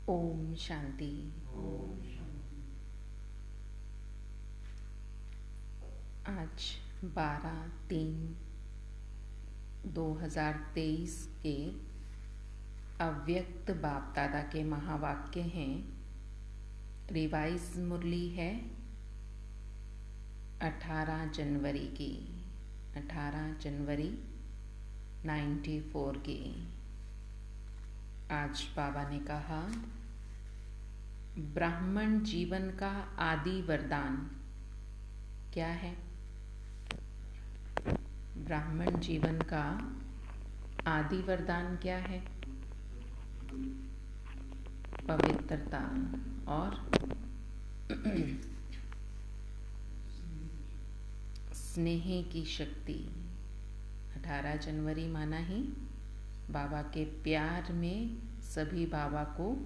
ओम शांति। आज 12/3/2023 के अव्यक्त बाप दादा के महावाक्य हैं। रिवाइज मुरली है 18 जनवरी की, 18 जनवरी 94 की। आज बाबा ने कहा, ब्राह्मण जीवन का आदि वरदान क्या है? ब्राह्मण जीवन का आदि वरदान क्या है? पवित्रता और स्नेह की शक्ति। 18 जनवरी माना ही बाबा के प्यार में सभी बाबा को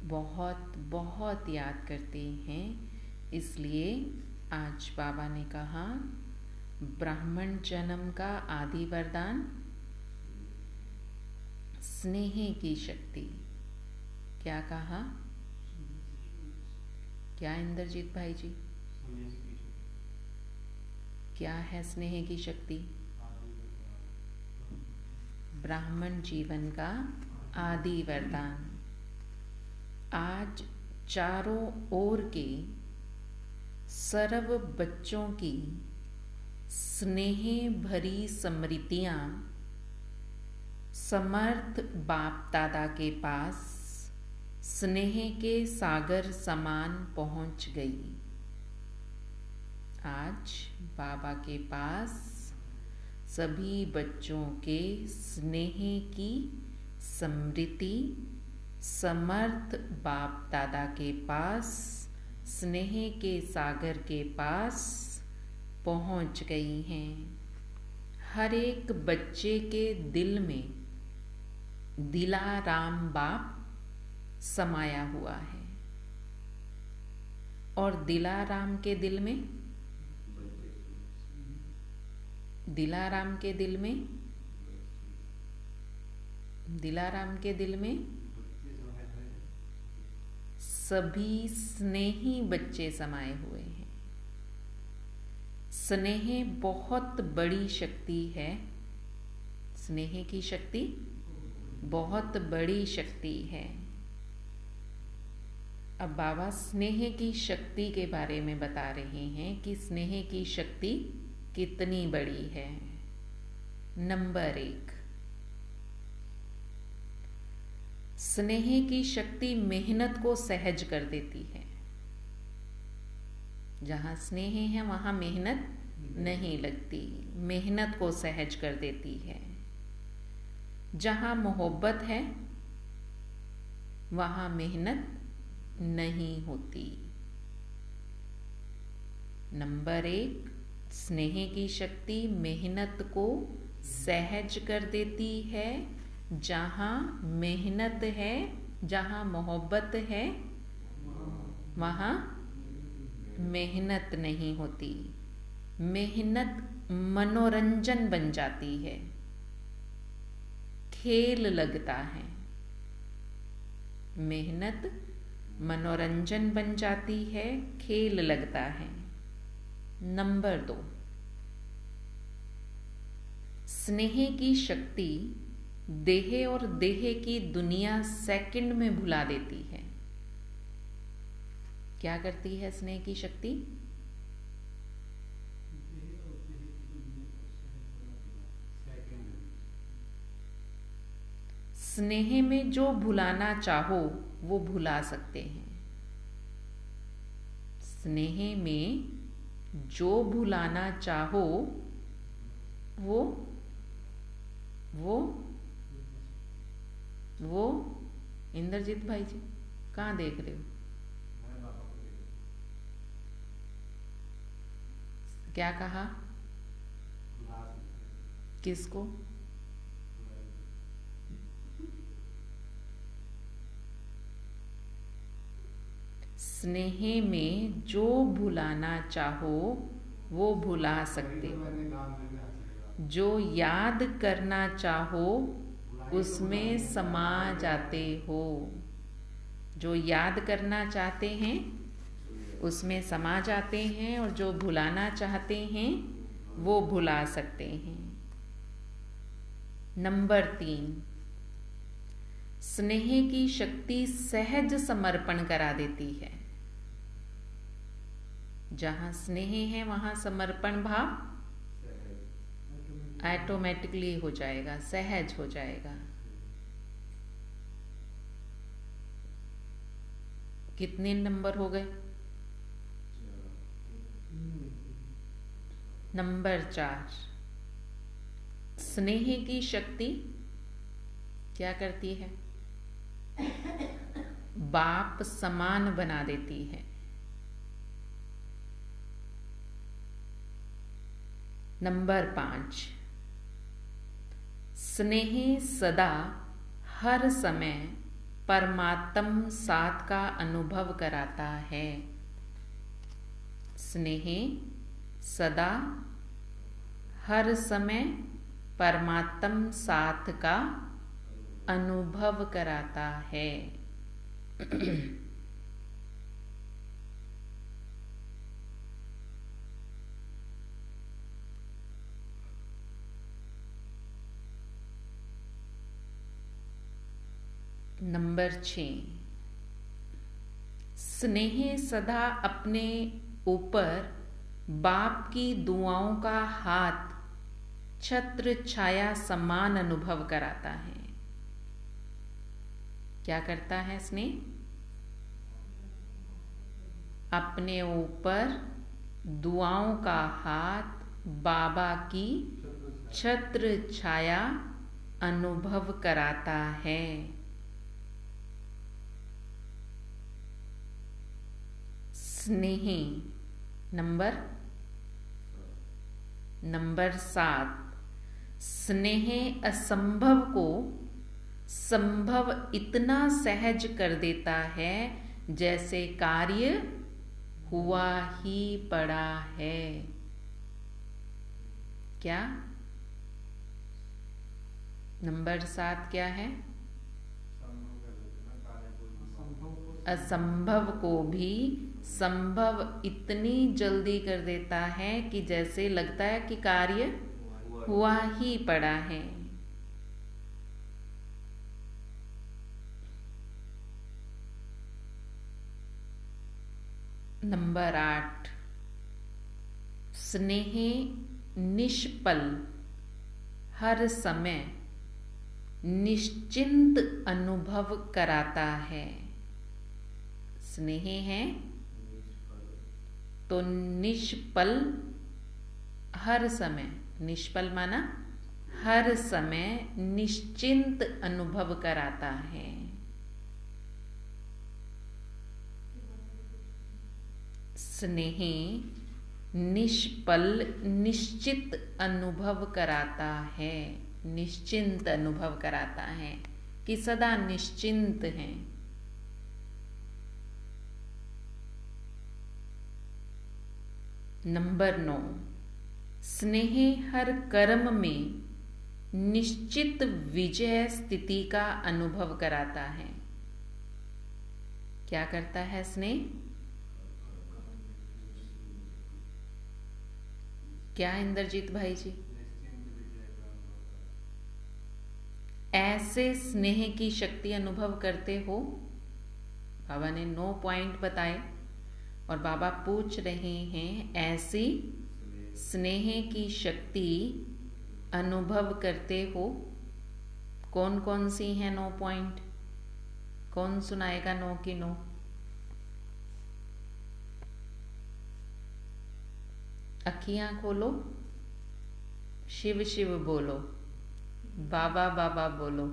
बहुत बहुत याद करते हैं। इसलिए आज बाबा ने कहा, ब्राह्मण जन्म का आदि वरदान स्नेह की शक्ति। क्या कहा? क्या इंद्रजीत भाई जी? क्या है स्नेह की शक्ति? ब्राह्मण जीवन का आदि वरदान। आज चारों ओर के सर्व बच्चों की स्नेह भरी स्मृतियां समर्थ बाप दादा के पास स्नेह के सागर समान पहुंच गई। आज बाबा के पास सभी बच्चों के स्नेह की स्मृति समर्थ बाप दादा के पास स्नेह के सागर के पास पहुंच गई हैं। हर एक बच्चे के दिल में दिलाराम बाप समाया हुआ है। और दिलाराम के दिल में, दिलाराम के दिल में, दिलाराम के दिल में सभी स्नेही बच्चे समाये हुए हैं। स्नेह बहुत बड़ी शक्ति है। स्नेह की शक्ति बहुत बड़ी शक्ति है। अब बाबा स्नेह की शक्ति के बारे में बता रहे हैं कि स्नेह की शक्ति कितनी बड़ी है। नंबर 1, स्नेह की शक्ति मेहनत को सहज कर देती है। जहां स्नेह है वहां मेहनत नहीं लगती, मेहनत को सहज कर देती है। जहां मोहब्बत है वहां मेहनत नहीं होती। नंबर 1, स्नेह की शक्ति मेहनत को सहज कर देती है। जहां मेहनत है, जहां मोहब्बत है वहां मेहनत नहीं होती। मेहनत मनोरंजन बन जाती है, खेल लगता है। मेहनत मनोरंजन बन जाती है, खेल लगता है। नंबर 2, स्नेह की शक्ति देह और देह की दुनिया सेकंड में भुला देती है। क्या करती है स्नेह की शक्ति? स्नेह में जो भुलाना चाहो वो भुला सकते हैं। स्नेह में जो भुलाना चाहो वो इंद्रजीत भाई जी कहाँ देख रहे हो? क्या कहा? किसको? स्नेह में जो भुलाना चाहो वो भुला सकते हो। जो याद करना चाहो उसमें समा जाते हो। जो याद करना चाहते हैं उसमें समा जाते हैं और जो भुलाना चाहते हैं वो भुला सकते हैं। नंबर 3, स्नेह की शक्ति सहज समर्पण करा देती है। जहां स्नेह है वहां समर्पण भाव ऑटोमेटिकली हो जाएगा, सहज हो जाएगा। कितने नंबर हो गए? नंबर 4, स्नेह की शक्ति क्या करती है? बाप समान बना देती है। नंबर 5, स्नेह सदा हर समय परमात्म साथ का अनुभव कराता है। स्नेह सदा हर समय परमात्म साथ का अनुभव कराता है। नंबर 6, स्नेह सदा अपने ऊपर बाप की दुआओं का हाथ छत्र छाया समान अनुभव कराता है। क्या करता है स्नेह? अपने ऊपर दुआओं का हाथ बाबा की छत्र छाया अनुभव कराता है। स्नेह नंबर 7, स्नेह असंभव को संभव इतना सहज कर देता है जैसे कार्य हुआ ही पड़ा है। क्या? नंबर 7 क्या है? असंभव को भी संभव इतनी जल्दी कर देता है कि जैसे लगता है कि कार्य हुआ ही पड़ा है। नंबर 8, स्नेह निष्पल हर समय निश्चिंत अनुभव कराता है। स्नेह है तो निष्पल हर समय, निष्पल माना हर समय निश्चिंत अनुभव कराता है। स्नेह निष्पल निश्चित अनुभव कराता है, निश्चिंत अनुभव कराता है कि सदा निश्चिंत हैं। नंबर 9, स्नेह हर कर्म में निश्चित विजय स्थिति का अनुभव कराता है। क्या करता है स्नेह? क्या इंद्रजीत भाई जी? ऐसे स्नेह की शक्ति अनुभव करते हो? बाबा ने 9 पॉइंट बताए और बाबा पूछ रहे हैं ऐसी स्नेह की शक्ति अनुभव करते हो? कौन कौन सी हैं 9 पॉइंट? कौन सुनाएगा 9 की 9? अखियां खोलो, शिव शिव बोलो, बाबा बाबा बोलो।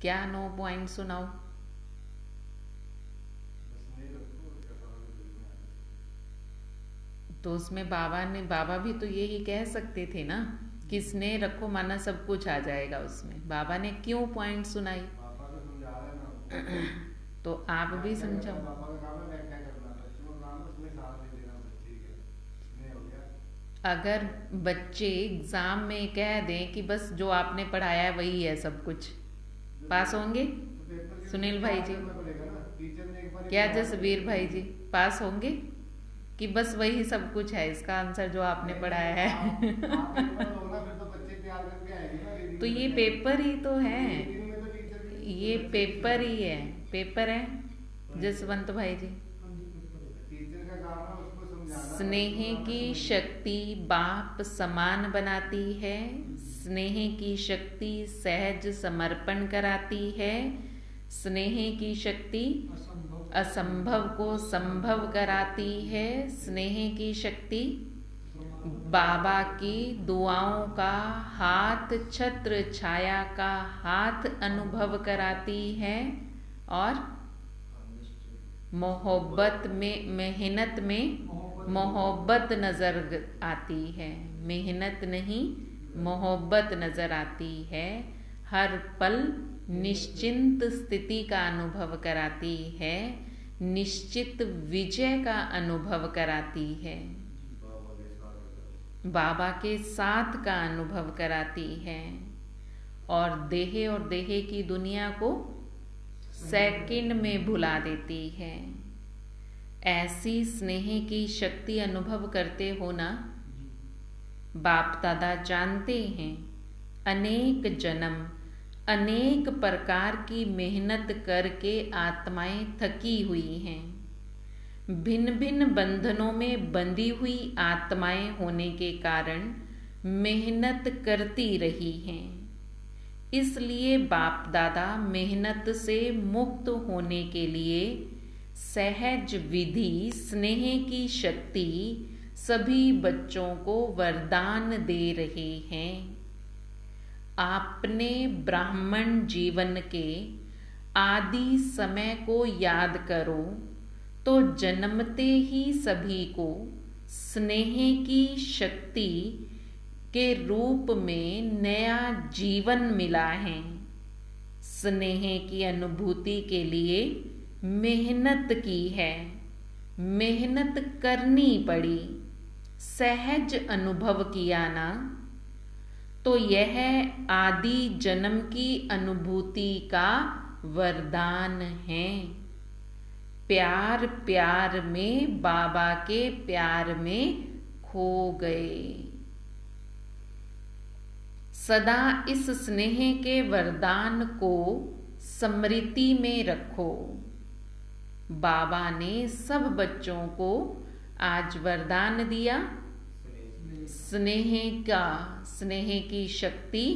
क्या 9 पॉइंट सुनाओ? तो उसमें बाबा भी तो यही कह सकते थे ना कि स्नेह रखो माना सब कुछ आ जाएगा उसमें। बाबा ने क्यों पॉइंट सुनाई? तो आप भी समझाओ। अगर बच्चे एग्जाम में कह दें कि बस जो आपने पढ़ाया है वही है सब कुछ, पास होंगे? सुनील भाई जी, क्या जसवीर भाई जी पास होंगे कि बस वही सब कुछ है इसका आंसर जो आपने पढ़ाया है? तो ये पेपर ही तो है, ये पेपर ही है, पेपर है जसवंत भाई जी। स्नेह की शक्ति बाप समान बनाती है, स्नेह की शक्ति सहज समर्पण कराती है, स्नेह की शक्ति असंभव को संभव कराती है, स्नेह की शक्ति बाबा की दुआओं का हाथ, छत्र छाया का हाथ अनुभव कराती है, और मोहब्बत में, मेहनत में मोहब्बत नजर आती है, मेहनत नहीं मोहब्बत नजर आती है, हर पल निश्चिंत स्थिति का अनुभव कराती है, निश्चित विजय का अनुभव कराती है, बाबा के साथ का अनुभव कराती है, और देहे और देहे की दुनिया को सेकंड में भुला देती है। ऐसी स्नेह की शक्ति अनुभव करते हो ना, बाप दादा जानते हैं अनेक जन्म अनेक प्रकार की मेहनत करके आत्माएं थकी हुई हैं, भिन्न भिन्न बंधनों में बंधी हुई आत्माएं होने के कारण मेहनत करती रही हैं। इसलिए बाप दादा मेहनत से मुक्त होने के लिए सहज विधि स्नेह की शक्ति सभी बच्चों को वरदान दे रहे हैं। आपने ब्राह्मण जीवन के आदि समय को याद करो तो जन्मते ही सभी को स्नेह की शक्ति के रूप में नया जीवन मिला है। स्नेह की अनुभूति के लिए मेहनत की है, मेहनत करनी पड़ी, सहज अनुभव किया ना, तो यह आदि जन्म की अनुभूति का वरदान है। प्यार प्यार में बाबा के प्यार में खो गए। सदा इस स्नेह के वरदान को स्मृति में रखो। बाबा ने सब बच्चों को आज वरदान दिया स्नेह का, स्नेह की शक्ति।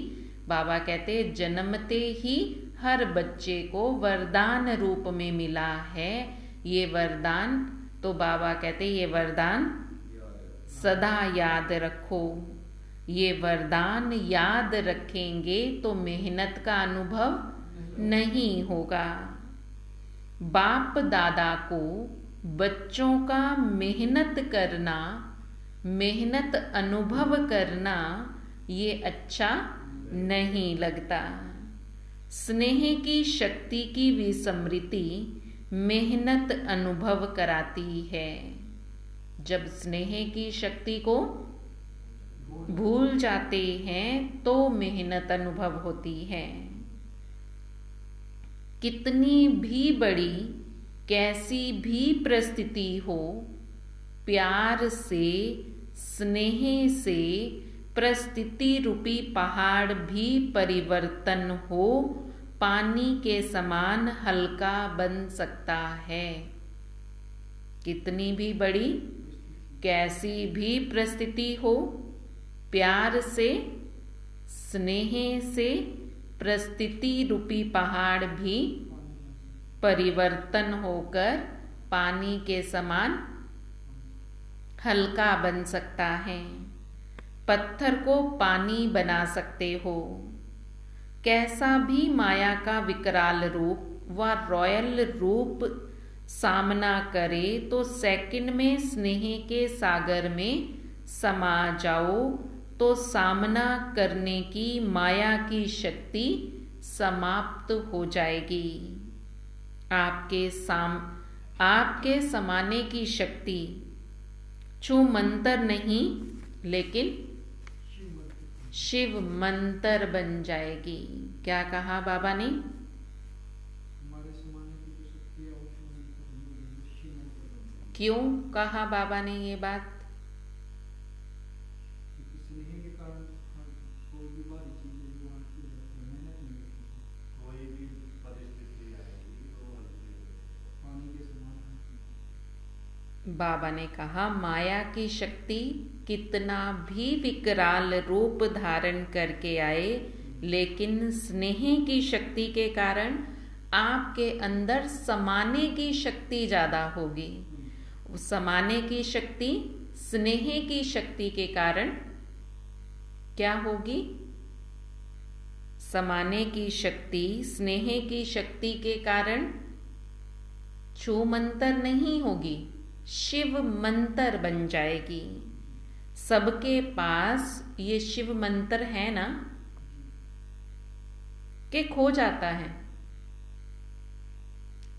बाबा कहते जन्मते ही हर बच्चे को वरदान रूप में मिला है। ये वरदान तो बाबा कहते ये वरदान सदा याद रखो। ये वरदान याद रखेंगे तो मेहनत का अनुभव नहीं होगा। बाप दादा को बच्चों का मेहनत करना, मेहनत अनुभव करना ये अच्छा नहीं लगता। स्नेह की शक्ति की विस्मृति मेहनत अनुभव कराती है। जब स्नेह की शक्ति को भूल जाते हैं तो मेहनत अनुभव होती है। कितनी भी बड़ी कैसी भी परिस्थिति हो, प्यार से स्नेह से परिस्थिति रूपी पहाड़ भी परिवर्तन हो पानी के समान हल्का बन सकता है। कितनी भी बड़ी कैसी भी परिस्थिति हो, प्यार से स्नेह से परिस्थिति रूपी पहाड़ भी परिवर्तन होकर पानी के समान हल्का बन सकता है। पत्थर को पानी बना सकते हो। कैसा भी माया का विकराल रूप व रॉयल रूप सामना करे तो सेकंड में स्नेह के सागर में समा जाओ तो सामना करने की माया की शक्ति समाप्त हो जाएगी। आपके समाने की शक्ति छू मंत्र नहीं लेकिन शिव मंत्र बन जाएगी। क्या कहा बाबा ने? क्यों कहा बाबा ने ये बात? स्नेह के कारण कोई भी बाहरी चीजें जो आती है मेहनत नहीं करती, कोई भी परिस्थिति आएगी तो पानी के समान। बाबा ने कहा माया की शक्ति कितना भी विकराल रूप धारण करके आए, लेकिन स्नेह की शक्ति के कारण आपके अंदर समाने की शक्ति ज्यादा होगी। समाने की शक्ति स्नेह की शक्ति के कारण क्या होगी? समाने की शक्ति स्नेह की शक्ति के कारण छू मंतर नहीं होगी, शिव मंतर बन जाएगी। सबके पास ये शिव मंत्र है ना, कि खो जाता है?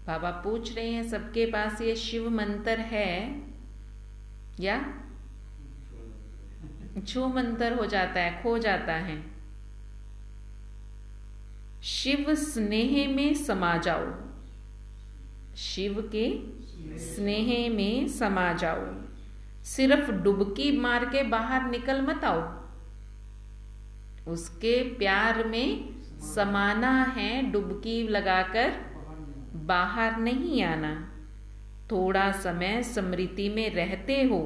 बाबा पूछ रहे हैं सबके पास ये शिव मंत्र है या छू मंत्र हो जाता है, खो जाता है? शिव स्नेह में समा जाओ, शिव के स्नेह में समा जाओ। सिर्फ डुबकी मार के बाहर निकल मत आओ, उसके प्यार में समाना है, डुबकी लगाकर बाहर नहीं आना। थोड़ा समय स्मृति में रहते हो,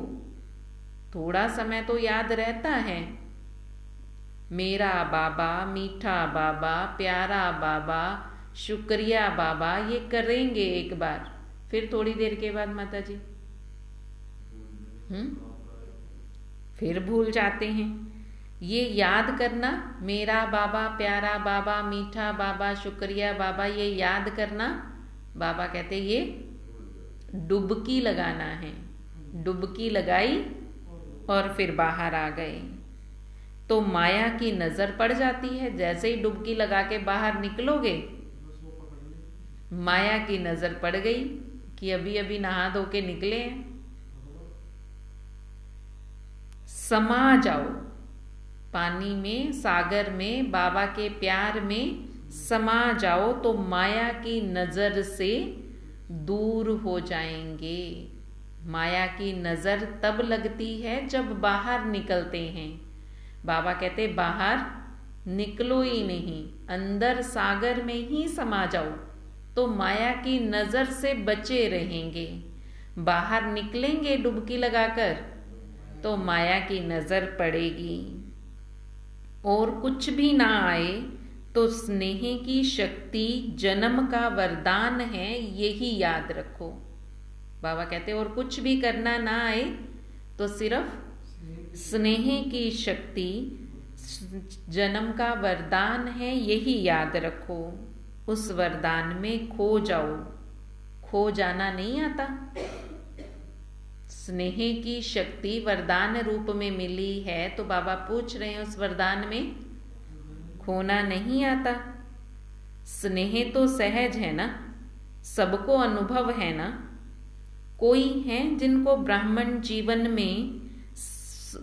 थोड़ा समय तो याद रहता है, मेरा बाबा, मीठा बाबा, प्यारा बाबा, शुक्रिया बाबा, ये करेंगे एक बार, फिर थोड़ी देर के बाद माता जी फिर भूल जाते हैं। ये याद करना, मेरा बाबा, प्यारा बाबा, मीठा बाबा, शुक्रिया बाबा, ये याद करना, बाबा कहते ये डुबकी लगाना है। डुबकी लगाई और फिर बाहर आ गए तो माया की नजर पड़ जाती है। जैसे ही डुबकी लगा के बाहर निकलोगे, माया की नजर पड़ गई कि अभी अभी नहा धो के निकले हैं। समा जाओ पानी में, सागर में, बाबा के प्यार में समा जाओ तो माया की नजर से दूर हो जाएंगे। माया की नजर तब लगती है जब बाहर निकलते हैं। बाबा कहते बाहर निकलो ही नहीं, अंदर सागर में ही समा जाओ तो माया की नजर से बचे रहेंगे। बाहर निकलेंगे डुबकी लगाकर तो माया की नजर पड़ेगी। और कुछ भी ना आए तो स्नेह की शक्ति जन्म का वरदान है, यही याद रखो। बाबा कहते और कुछ भी करना ना आए तो सिर्फ स्नेह की शक्ति जन्म का वरदान है, यही याद रखो। उस वरदान में खो जाओ। खो जाना नहीं आता। स्नेह की शक्ति वरदान रूप में मिली है तो बाबा पूछ रहे हैं उस वरदान में खोना नहीं आता। स्नेह तो सहज है ना, सबको अनुभव है ना। कोई है जिनको ब्राह्मण जीवन में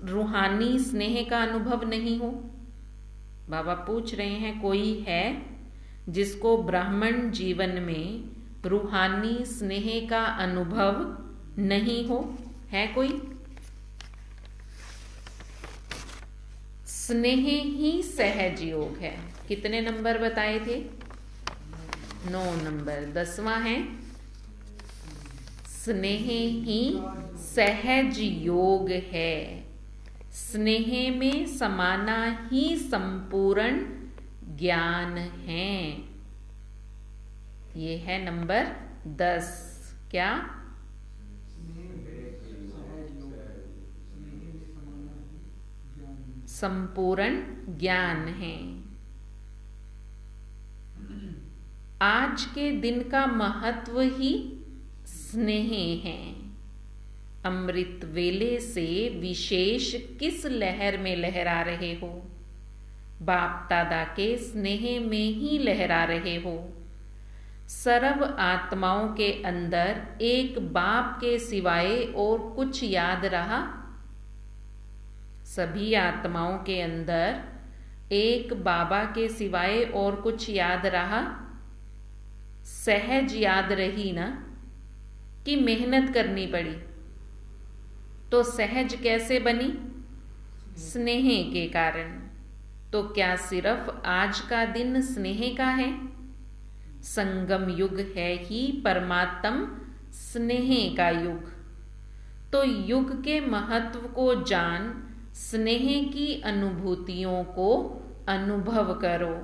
रूहानी स्नेह का अनुभव नहीं हो? बाबा पूछ रहे हैं कोई है जिसको ब्राह्मण जीवन में रूहानी स्नेह का अनुभव नहीं हो? है कोई? स्नेह ही सहज योग है। कितने नंबर बताए थे? 9 नंबर। 10वां है स्नेह ही सहज योग है। स्नेह में समाना ही संपूर्ण ज्ञान है। ये है नंबर 10। क्या? संपूर्ण ज्ञान है। आज के दिन का महत्व ही स्नेह है। अमृत वेले से विशेष किस लहर में लहरा रहे हो? बाप दादा के स्नेह में ही लहरा रहे हो। सर्व आत्माओं के अंदर एक बाप के सिवाय और कुछ याद रहा? सभी आत्माओं के अंदर एक बाबा के सिवाय और कुछ याद रहा? सहज याद रही ना? कि मेहनत करनी पड़ी। तो सहज कैसे बनी? स्नेह के कारण। तो क्या सिर्फ आज का दिन स्नेह का है? संगम युग है ही परमात्म स्नेह का युग। तो युग के महत्व को जान, स्नेह की अनुभूतियों को अनुभव करो।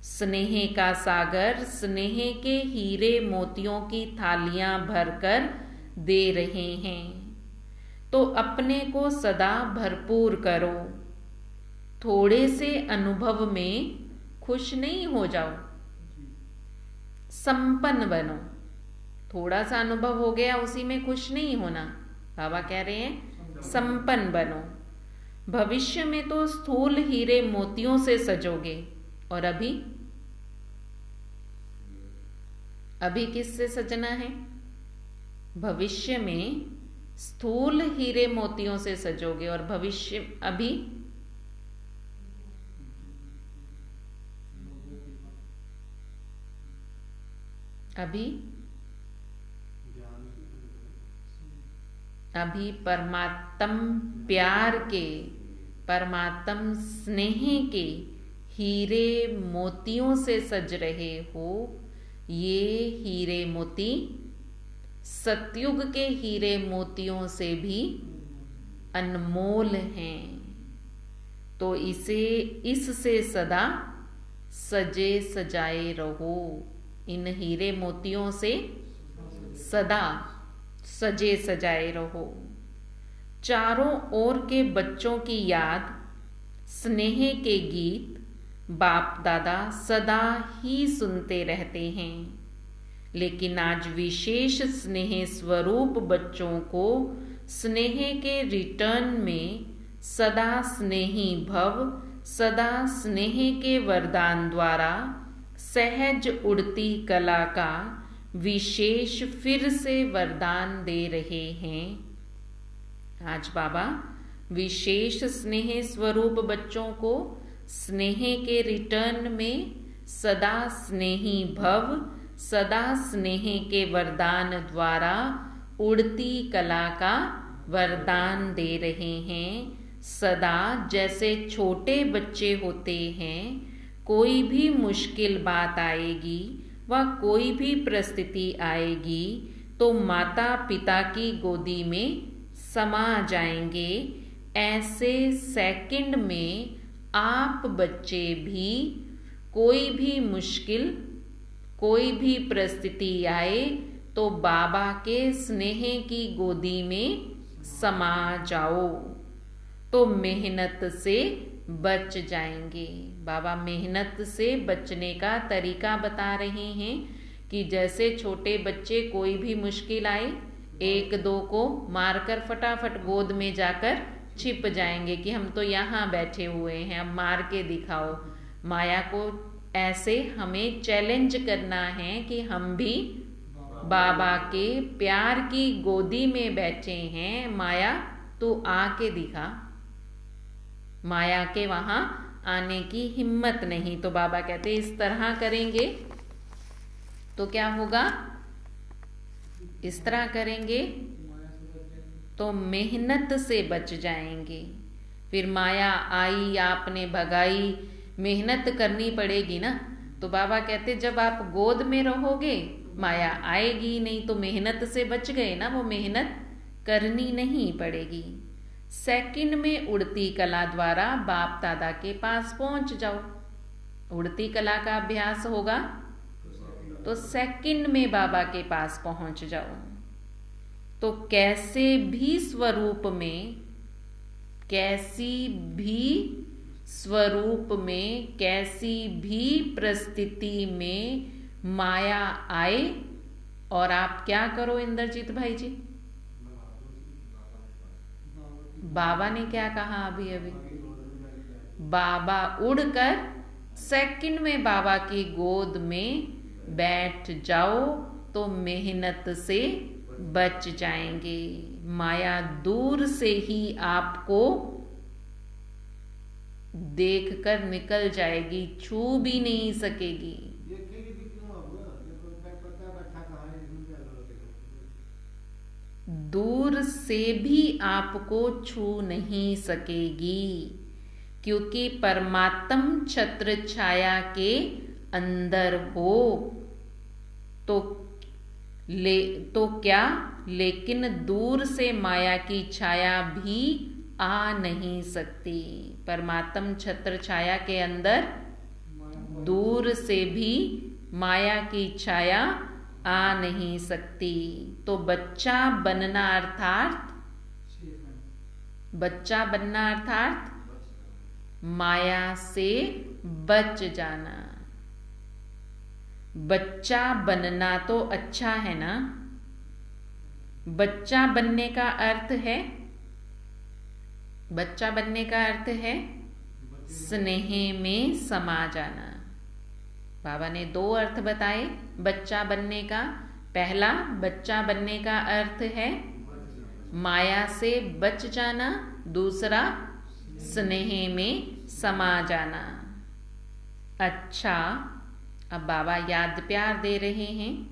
स्नेह का सागर स्नेह के हीरे मोतियों की थालियां भरकर दे रहे हैं। तो अपने को सदा भरपूर करो। थोड़े से अनुभव में खुश नहीं हो जाओ, संपन्न बनो। थोड़ा सा अनुभव हो गया उसी में खुश नहीं होना। बाबा कह रहे हैं संपन्न बनो। भविष्य में तो स्थूल हीरे मोतियों से सजोगे, और अभी किससे सजना है? भविष्य में स्थूल हीरे मोतियों से सजोगे, और भविष्य अभी परमात्म प्यार के, परमात्म स्नेह के हीरे मोतियों से सज रहे हो। ये हीरे मोती सतयुग के हीरे मोतियों से भी अनमोल हैं। तो इससे सदा सजे सजाए रहो। इन हीरे मोतियों से सदा सजे सजाए रहो। चारों ओर के बच्चों की याद, स्नेह के गीत बाप दादा सदा ही सुनते रहते हैं। लेकिन आज विशेष स्नेह स्वरूप बच्चों को स्नेह के रिटर्न में सदा स्नेही भव, सदा स्नेह के वरदान द्वारा सहज उड़ती कला का विशेष फिर से वरदान दे रहे हैं। आज बाबा विशेष स्नेह स्वरूप बच्चों को स्नेह के रिटर्न में सदा स्नेही भव, सदा स्नेह के वरदान द्वारा उड़ती कला का वरदान दे रहे हैं। सदा जैसे छोटे बच्चे होते हैं, कोई भी मुश्किल बात आएगी व कोई भी परिस्थिति आएगी तो माता पिता की गोदी में समा जाएंगे। ऐसे सेकंड में आप बच्चे भी कोई भी मुश्किल, कोई भी परिस्थिति आए तो बाबा के स्नेह की गोदी में समा जाओ, तो मेहनत से बच जाएंगे। बाबा मेहनत से बचने का तरीका बता रहे हैं कि जैसे छोटे बच्चे कोई भी मुश्किल आए, एक दो को मारकर फटाफट गोद में जाकर छिप जाएंगे कि हम तो यहाँ बैठे हुए हैं, अब मार के दिखाओ। माया को ऐसे हमें चैलेंज करना है कि हम भी बाबा के प्यार की गोदी में बैठे हैं। माया तू आके दिखा। माया के वहां आने की हिम्मत नहीं। तो बाबा कहते इस तरह करेंगे तो क्या होगा? इस तरह करेंगे तो मेहनत से बच जाएंगे। फिर माया आई, आपने भगाई, मेहनत करनी पड़ेगी ना। तो बाबा कहते जब आप गोद में रहोगे माया आएगी नहीं, तो मेहनत से बच गए ना, वो मेहनत करनी नहीं पड़ेगी। सेकंड में उड़ती कला द्वारा बाप दादा के पास पहुंच जाओ। उड़ती कला का अभ्यास होगा तो सेकंड में बाबा के पास पहुंच जाओ। तो कैसे भी स्वरूप में, कैसी भी स्वरूप में, कैसी भी परिस्थिति में माया आए और आप क्या करो इंद्रजीत भाई जी? बाबा ने क्या कहा अभी अभी? बाबा उड़कर सेकंड में बाबा की गोद में बैठ जाओ तो मेहनत से बच जाएंगे। माया दूर से ही आपको देखकर निकल जाएगी, छू भी नहीं सकेगी। दूर से भी आपको छू नहीं सकेगी, क्योंकि परमात्म छत्र छाया के अंदर हो तो क्या, लेकिन दूर से माया की छाया भी आ नहीं सकती। परमात्म छत्र छाया के अंदर दूर से भी माया की छाया आ नहीं सकती। तो बच्चा बनना अर्थात माया से बच जाना। बच्चा बनना तो अच्छा है ना। बच्चा बनने का अर्थ है स्नेह में समा जाना। बाबा ने 2 अर्थ बताए बच्चा बनने का। पहला, बच्चा बनने का अर्थ है माया से बच जाना। दूसरा, स्नेह में समा जाना। अच्छा, अब बाबा याद प्यार दे रहे हैं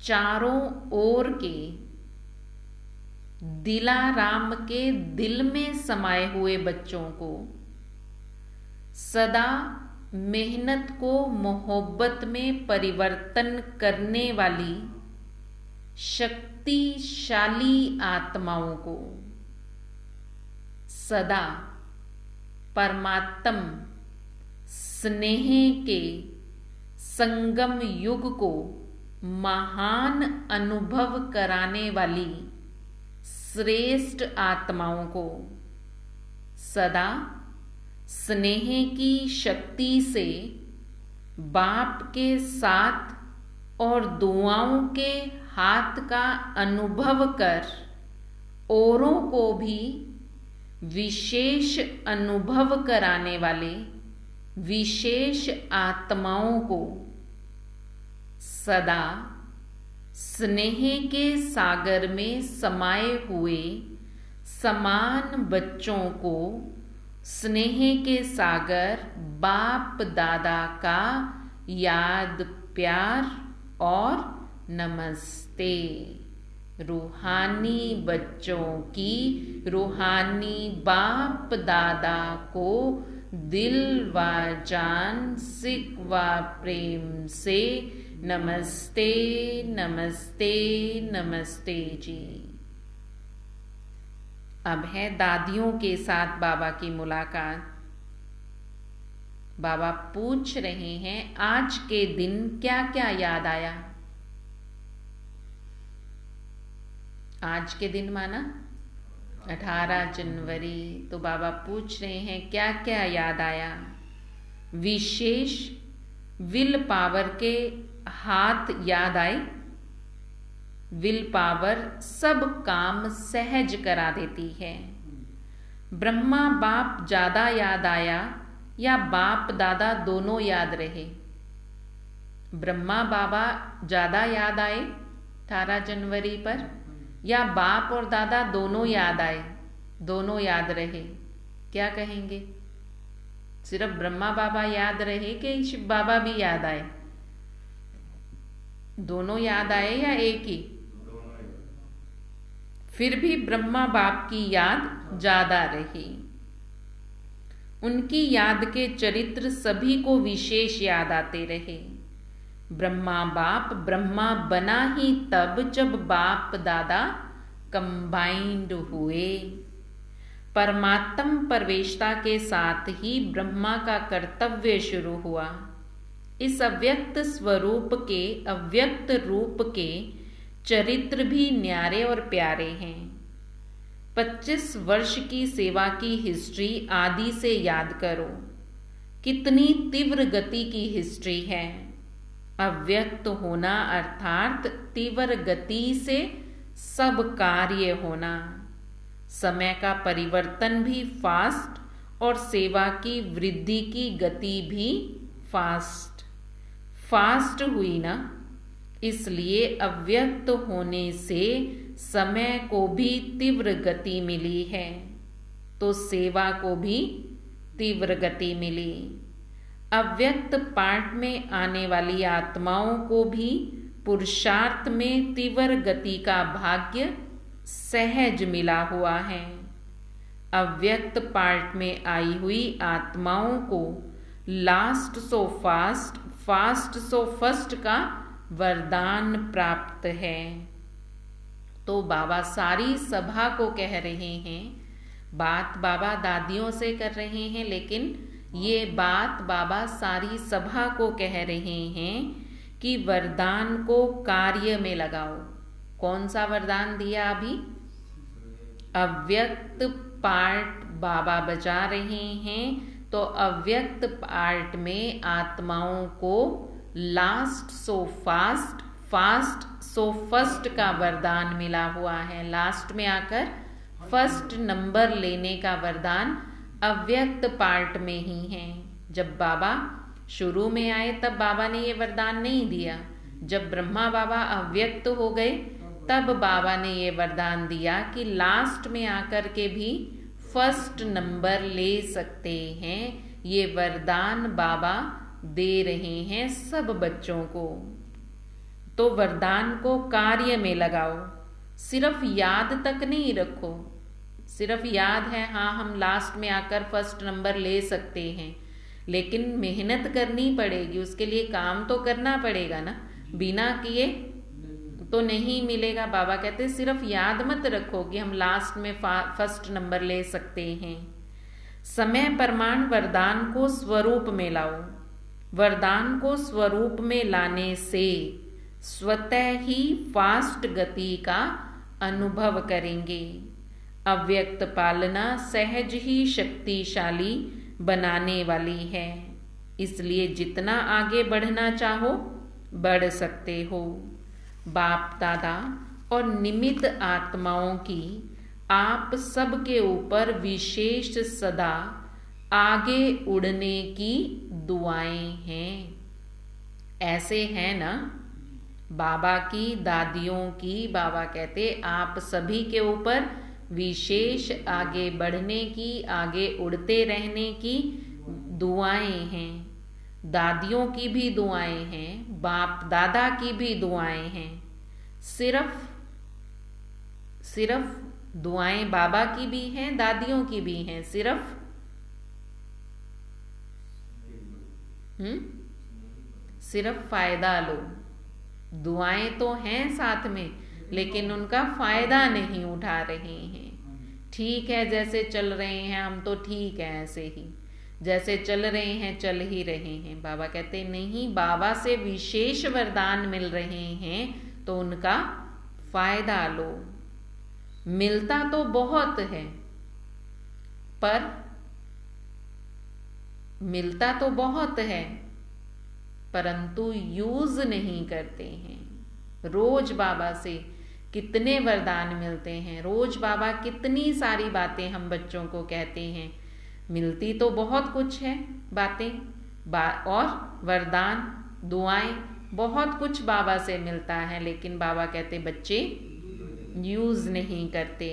चारों ओर के दिलाराम के दिल में समाये हुए बच्चों को। सदा मेहनत को मोहब्बत में परिवर्तन करने वाली शक्तिशाली आत्माओं को, सदा परमात्म स्नेह के संगम युग को महान अनुभव कराने वाली श्रेष्ठ आत्माओं को, सदा स्नेह की शक्ति से बाप के साथ और दुआओं के हाथ का अनुभव कर औरों को भी विशेष अनुभव कराने वाले विशेष आत्माओं को, सदा स्नेह के सागर में समाये हुए समान बच्चों को स्नेह के सागर बाप दादा का याद प्यार और नमस्ते। रूहानी बच्चों की रूहानी बाप दादा को दिल व जान सिक व प्रेम से नमस्ते नमस्ते नमस्ते जी। अब है दादियों के साथ बाबा की मुलाकात। बाबा पूछ रहे हैं आज के दिन क्या क्या याद आया। आज के दिन माना 18 जनवरी। तो बाबा पूछ रहे हैं क्या क्या याद आया। विशेष विल पावर के हाथ याद आए। विल पावर सब काम सहज करा देती है। ब्रह्मा बाप ज्यादा याद आया या बाप दादा दोनों याद रहे। ब्रह्मा बाबा ज्यादा याद आए 18 जनवरी पर, या बाप और दादा दोनों याद आए, दोनों याद रहे। क्या कहेंगे? सिर्फ ब्रह्मा बाबा याद रहे कि शिव बाबा भी याद आए? दोनों याद आए या एक ही? फिर भी ब्रह्मा बाप की याद ज्यादा रही। उनकी याद के चरित्र सभी को विशेष याद आते रहे। ब्रह्मा बाप ब्रह्मा बना ही तब जब बाप दादा कंबाइंड हुए। परमात्म प्रवेशता के साथ ही ब्रह्मा का कर्तव्य शुरू हुआ। इस अव्यक्त स्वरूप के अव्यक्त रूप के चरित्र भी न्यारे और प्यारे हैं। 25 वर्ष की सेवा की हिस्ट्री आदि से याद करो, कितनी तीव्र गति की हिस्ट्री है। अव्यक्त होना अर्थात तीव्र गति से सब कार्य होना। समय का परिवर्तन भी फास्ट और सेवा की वृद्धि की गति भी फास्ट हुई ना। इसलिए अव्यक्त होने से समय को भी तीव्र गति मिली है, तो सेवा को भी तीव्र गति मिली। अव्यक्त पाठ में आने वाली आत्माओं को भी पुरुषार्थ में तीव्र गति का भाग्य सहज मिला हुआ है। अव्यक्त पार्ट में आई हुई आत्माओं को last so fast, fast so first का वरदान प्राप्त है। तो बाबा सारी सभा को कह रहे हैं, बात बाबा दादियों से कर रहे हैं, लेकिन ये बात बाबा सारी सभा को कह रहे हैं कि वरदान को कार्य में लगाओ। कौन सा वरदान दिया अभी? अव्यक्त पार्ट बाबा बजा रहे हैं, तो अव्यक्त पार्ट में आत्माओं को last so fast, fast so first का वरदान मिला हुआ है। लास्ट में आकर फर्स्ट नंबर लेने का वरदान अव्यक्त पार्ट में ही है। जब बाबा शुरू में आए तब बाबा ने ये वरदान नहीं दिया। जब ब्रह्मा बाबा अव्यक्त हो गए तब बाबा ने ये वरदान दिया कि लास्ट में आकर के भी फर्स्ट नंबर ले सकते हैं। ये वरदान बाबा दे रहे हैं सब बच्चों को। तो वरदान को कार्य में लगाओ, सिर्फ याद तक नहीं रखो। सिर्फ याद है, हाँ हम लास्ट में आकर फर्स्ट नंबर ले सकते हैं, लेकिन मेहनत करनी पड़ेगी, उसके लिए काम तो करना पड़ेगा ना। बिना किए तो नहीं मिलेगा। बाबा कहते सिर्फ याद मत रखो कि हम लास्ट में फर्स्ट नंबर ले सकते हैं। समय प्रमाण वरदान को स्वरूप में लाओ। वरदान को स्वरूप में लाने से स्वतः ही फास्ट गति का अनुभव करेंगे। अव्यक्त पालना सहज ही शक्तिशाली बनाने वाली है, इसलिए जितना आगे बढ़ना चाहो बढ़ सकते हो। बाप दादा और निमित्त आत्माओं की आप सबके ऊपर विशेष सदा आगे उड़ने की दुआएं हैं। ऐसे है ना, बाबा की दादियों की, बाबा कहते आप सभी के ऊपर विशेष आगे बढ़ने की, आगे उड़ते रहने की दुआएं हैं। दादियों की भी दुआएं हैं, बाप दादा की भी दुआएं हैं। सिर्फ दुआएं बाबा की भी हैं, दादियों की भी हैं। सिर्फ फायदा लो। दुआएं तो हैं साथ में, लेकिन उनका फायदा नहीं उठा रहे हैं। ठीक है, जैसे चल रहे हैं हम तो ठीक है, ऐसे ही जैसे चल रहे हैं चल ही रहे हैं। बाबा कहते नहीं, बाबा से विशेष वरदान मिल रहे हैं तो उनका फायदा लो। मिलता तो बहुत है, पर मिलता तो बहुत है, परंतु यूज नहीं करते हैं। रोज बाबा से कितने वरदान मिलते हैं, रोज बाबा कितनी सारी बातें हम बच्चों को कहते हैं। मिलती तो बहुत कुछ है बातें, और वरदान दुआएं बहुत कुछ बाबा से मिलता है, लेकिन बाबा कहते बच्चे यूज नहीं करते।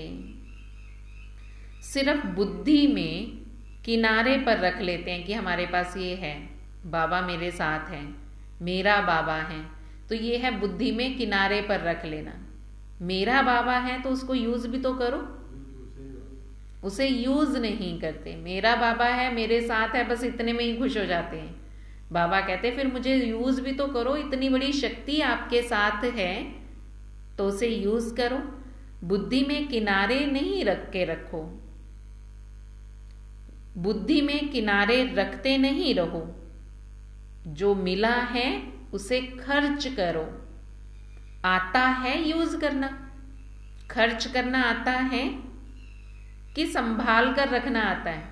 सिर्फ बुद्धि में किनारे पर रख लेते हैं कि हमारे पास ये है, बाबा मेरे साथ है, मेरा बाबा है। तो ये है बुद्धि में किनारे पर रख लेना। मेरा बाबा है तो उसको यूज भी तो करो, उसे यूज नहीं करते। मेरा बाबा है, मेरे साथ है, बस इतने में ही खुश हो जाते हैं। बाबा कहते फिर मुझे यूज भी तो करो, इतनी बड़ी शक्ति आपके साथ है तो उसे यूज करो। बुद्धि में किनारे नहीं रख के रखो, बुद्धि में किनारे रखते नहीं रहो। जो मिला है उसे खर्च करो। आता है यूज करना, खर्च करना आता है कि संभाल कर रखना आता है?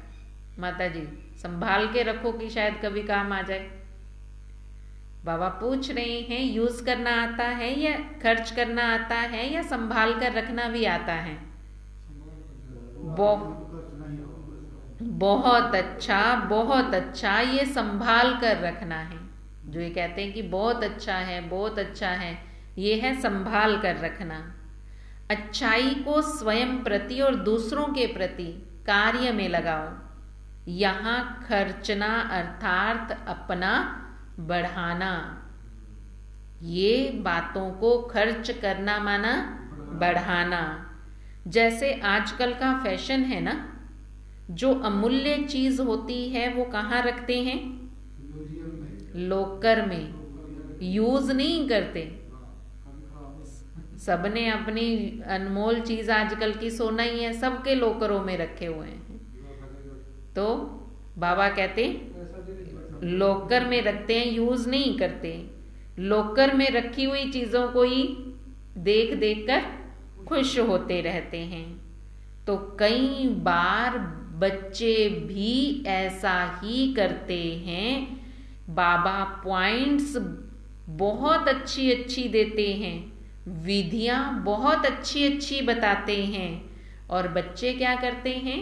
माता जी संभाल के रखो कि शायद कभी काम आ जाए। बाबा पूछ रहे हैं यूज करना आता है या खर्च करना आता है या संभाल कर रखना भी आता है? बहुत अच्छा, बहुत अच्छा। ये संभाल कर रखना है। जो ये कहते हैं कि बहुत अच्छा है, बहुत अच्छा है, ये है संभाल कर रखना। अच्छाई को स्वयं प्रति और दूसरों के प्रति कार्य में लगाओ। यहाँ खर्चना अर्थात अपना बढ़ाना। ये बातों को खर्च करना माना बढ़ाना। जैसे आजकल का फैशन है ना, जो अमूल्य चीज होती है वो कहाँ रखते हैं? लॉकर में, यूज नहीं करते। सबने अपनी अनमोल चीज आजकल की सोना ही है, सबके लॉकरों में रखे हुए हैं। तो बाबा कहते लॉकर में रखते हैं, यूज नहीं करते। लॉकर में रखी हुई चीजों को ही देख देख कर खुश होते रहते हैं। तो कई बार बच्चे भी ऐसा ही करते हैं। बाबा पॉइंट्स बहुत अच्छी अच्छी देते हैं, विधियां बहुत अच्छी अच्छी बताते हैं, और बच्चे क्या करते हैं?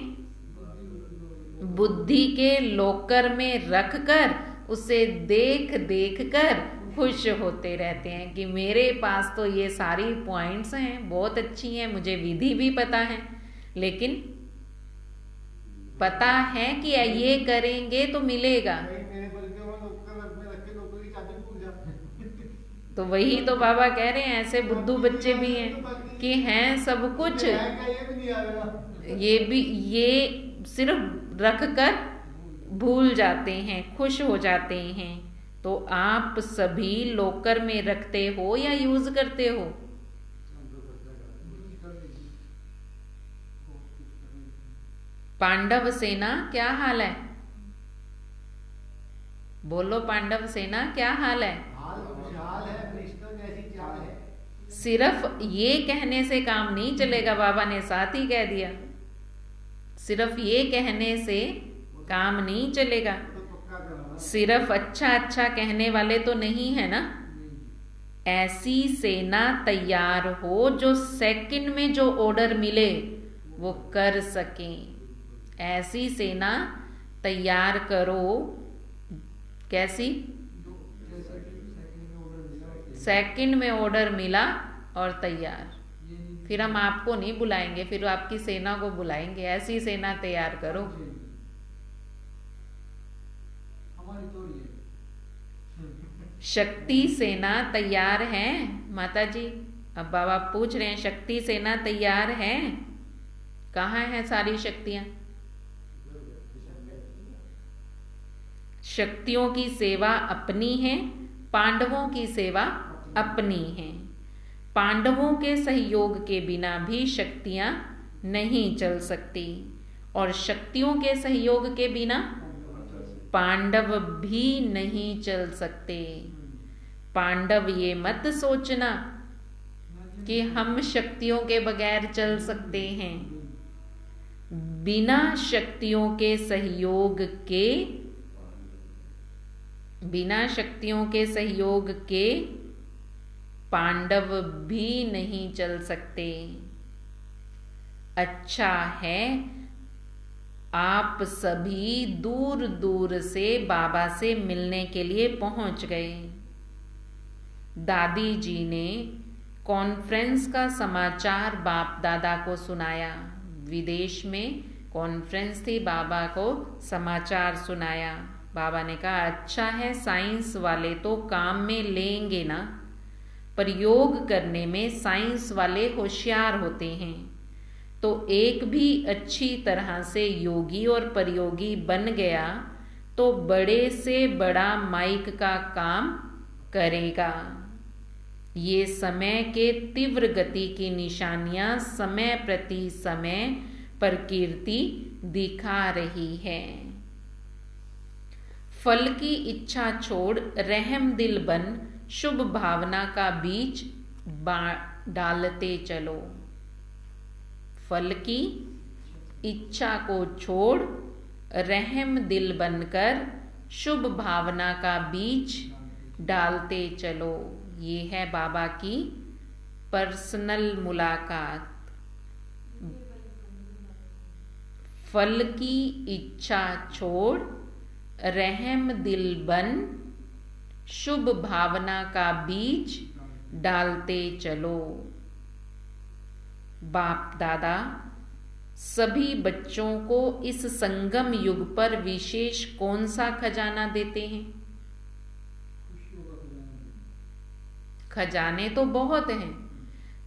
बुद्धि के लॉकर में रखकर उसे देख देख कर खुश होते रहते हैं कि मेरे पास तो ये सारी पॉइंट्स हैं, बहुत अच्छी हैं, मुझे विधि भी पता है, लेकिन पता है कि ये करेंगे तो मिलेगा। तो वही तो बाबा कह रहे हैं, ऐसे बुद्धू बच्चे भी हैं कि हैं सब कुछ, ये सिर्फ रख कर भूल जाते हैं, खुश हो जाते हैं। तो आप सभी लॉकर में रखते हो या यूज करते हो? पांडव सेना क्या हाल है? बोलो पांडव सेना क्या हाल है? सिर्फ ये कहने से काम नहीं चलेगा, बाबा ने साथ ही कह दिया। सिर्फ ये कहने से काम नहीं चलेगा। सिर्फ अच्छा अच्छा कहने वाले तो नहीं है ना। ऐसी सेना तैयार हो जो सेकंड में जो ऑर्डर मिले वो कर सके। ऐसी सेना तैयार करो। कैसी? सेकंड में ऑर्डर मिला और तैयार। फिर हम आपको नहीं बुलाएंगे, फिर आपकी सेना को बुलाएंगे। ऐसी सेना तैयार करो। शक्ति सेना तैयार है माता जी? अब बाबा पूछ रहे हैं शक्ति सेना तैयार है? कहाँ है सारी शक्तियां? शक्तियों की सेवा अपनी है, पांडवों की सेवा अपनी है। पांडवों के सहयोग के बिना भी शक्तियां नहीं चल सकती, और शक्तियों के सहयोग के बिना पांडव भी नहीं चल सकते। पांडव ये मत सोचना कि हम शक्तियों के बगैर चल सकते हैं। बिना शक्तियों के सहयोग के, बिना शक्तियों के सहयोग के पांडव भी नहीं चल सकते। अच्छा है आप सभी दूर दूर से बाबा से मिलने के लिए पहुंच गए। दादी जी ने कॉन्फ्रेंस का समाचार बाप दादा को सुनाया। विदेश में कॉन्फ्रेंस थी, बाबा को समाचार सुनाया। बाबा ने कहा अच्छा है, साइंस वाले तो काम में लेंगे ना, पर योग करने में साइंस वाले होशियार होते हैं। तो एक भी अच्छी तरह से योगी और परयोगी बन गया तो बड़े से बड़ा माइक का काम करेगा। ये समय के तीव्र गति की निशानियां समय प्रति समय प्रकृति दिखा रही है। फल की इच्छा छोड़ रहम दिल बन शुभ भावना का बीज डालते चलो। फल की इच्छा को छोड़ रहम दिल बनकर शुभ भावना का बीज डालते चलो। ये है बाबा की पर्सनल मुलाकात। फल की इच्छा छोड़ रहम दिल बन शुभ भावना का बीज डालते चलो। बाप दादा सभी बच्चों को इस संगम युग पर विशेष कौन सा खजाना देते हैं? खजाने तो बहुत हैं,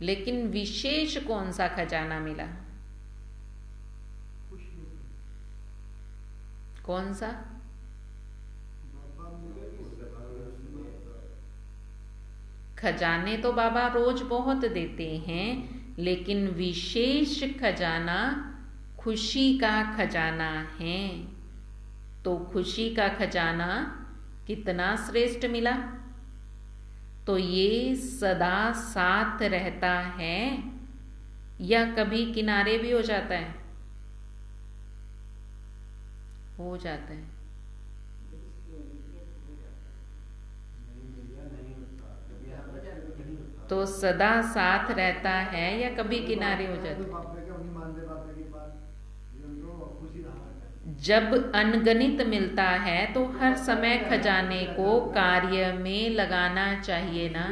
लेकिन विशेष कौन सा खजाना मिला? कौन सा? खजाने तो बाबा रोज बहुत देते हैं, लेकिन विशेष खजाना खुशी का खजाना है। तो खुशी का खजाना कितना श्रेष्ठ मिला? तो ये सदा साथ रहता है या कभी किनारे भी हो जाता है? हो जाता है। तो सदा साथ रहता है या कभी किनारे हो जाता है? जब अनगणित मिलता है तो हर समय खजाने को कार्य में लगाना चाहिए ना।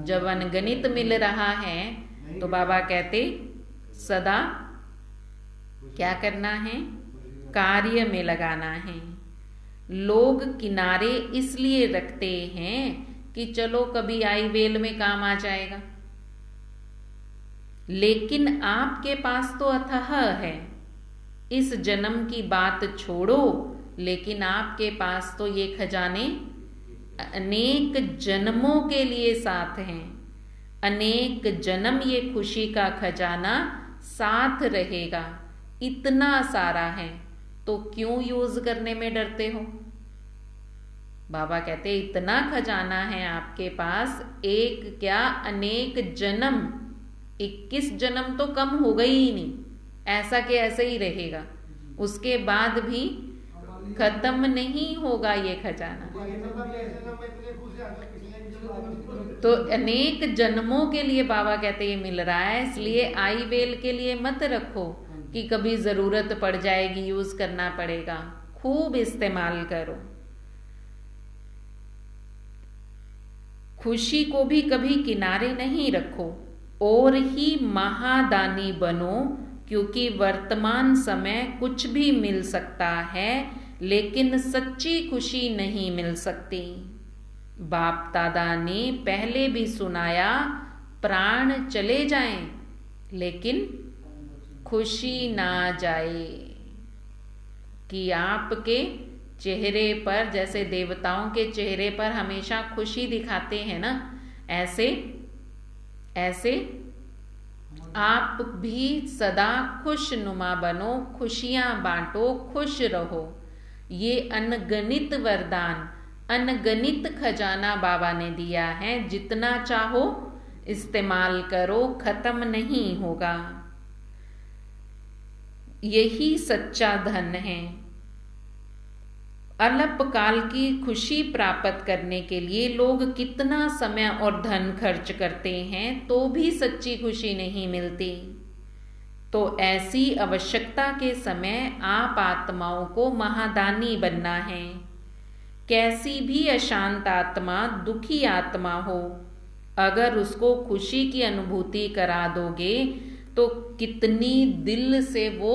जब अनगणित मिल रहा है तो बाबा कहते सदा क्या करना है? कार्य में लगाना है। लोग किनारे इसलिए रखते हैं कि चलो कभी आई वेल में काम आ जाएगा, लेकिन आपके पास तो अथाह है। इस जन्म की बात छोड़ो, लेकिन आपके पास तो ये खजाने अनेक जन्मों के लिए साथ हैं। अनेक जन्म ये खुशी का खजाना साथ रहेगा। इतना सारा है तो क्यों यूज करने में डरते हो? बाबा कहते इतना खजाना है आपके पास, एक क्या अनेक जन्म, 21 जन्म तो कम हो गई ही नहीं, ऐसा के ऐसे ही रहेगा, उसके बाद भी खत्म नहीं होगा ये खजाना। तो अनेक जन्मों के लिए बाबा कहते ये मिल रहा है, इसलिए आई वेल के लिए मत रखो कि कभी जरूरत पड़ जाएगी, यूज करना पड़ेगा। खूब इस्तेमाल करो। खुशी को भी कभी किनारे नहीं रखो और ही महादानी बनो, क्योंकि वर्तमान समय कुछ भी मिल सकता है, लेकिन सच्ची खुशी नहीं मिल सकती। बाप दादा ने पहले भी सुनाया, प्राण चले जाएं लेकिन खुशी ना जाए। कि आपके चेहरे पर, जैसे देवताओं के चेहरे पर हमेशा खुशी दिखाते हैं ना, ऐसे आप भी सदा खुशनुमा बनो, खुशियां बांटो, खुश रहो। ये अनगणित वरदान, अनगणित खजाना बाबा ने दिया है। जितना चाहो इस्तेमाल करो, खत्म नहीं होगा। यही सच्चा धन है। अल्पकाल की खुशी प्राप्त करने के लिए लोग कितना समय और धन खर्च करते हैं तो भी सच्ची खुशी नहीं मिलती। तो ऐसी आवश्यकता के समय आप आत्माओं को महादानी बनना है। कैसी भी अशांत आत्मा, दुखी आत्मा हो, अगर उसको खुशी की अनुभूति करा दोगे तो कितनी दिल से वो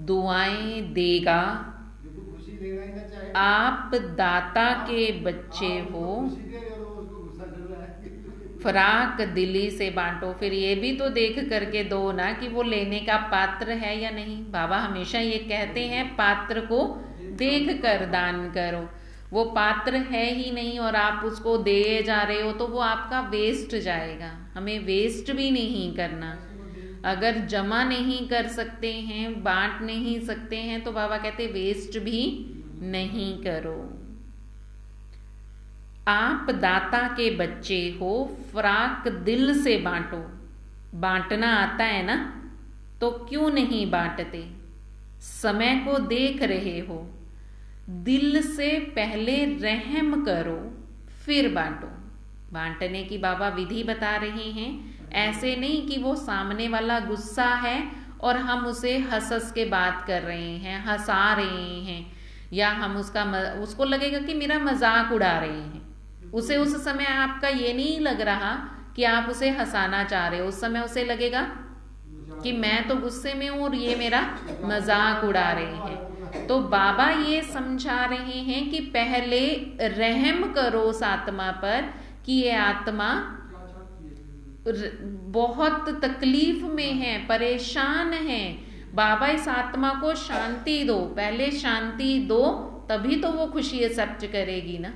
दुआएं देगा। आप दाता के बच्चे हो, फराक दिली से बांटो। फिर ये भी तो देख करके दो ना कि वो लेने का पात्र है या नहीं। बाबा हमेशा ये कहते हैं पात्र को देख कर दान करो। वो पात्र है ही नहीं और आप उसको दे जा रहे हो तो वो आपका वेस्ट जाएगा। हमें वेस्ट भी नहीं करना। अगर जमा नहीं कर सकते हैं, बांट नहीं सकते हैं, तो बाबा कहते वेस्ट भी नहीं करो। आप दाता के बच्चे हो, फराक दिल से बांटो। बांटना आता है ना, तो क्यों नहीं बांटते? समय को देख रहे हो, दिल से पहले रहम करो फिर बांटो। बांटने की बाबा विधि बता रहे हैं। ऐसे नहीं कि वो सामने वाला गुस्सा है और हम उसे हंस हंस के बात कर रहे हैं, हंसा रहे हैं, या हम उसको लगेगा कि मेरा मजाक उड़ा रहे हैं। उसे उस समय आपका ये नहीं लग रहा कि आप उसे हंसाना चाह रहे हो। उस समय उसे लगेगा कि मैं तो गुस्से में हूं और ये मेरा मजाक उड़ा रहे हैं। तो बाबा ये समझा रहे हैं कि पहले रहम करो उस आत्मा पर कि ये आत्मा बहुत तकलीफ में है, परेशान है, बाबा इस आत्मा को शांति दो, पहले शांति दो तभी तो वो खुशी एक्सेप्ट करेगी ना,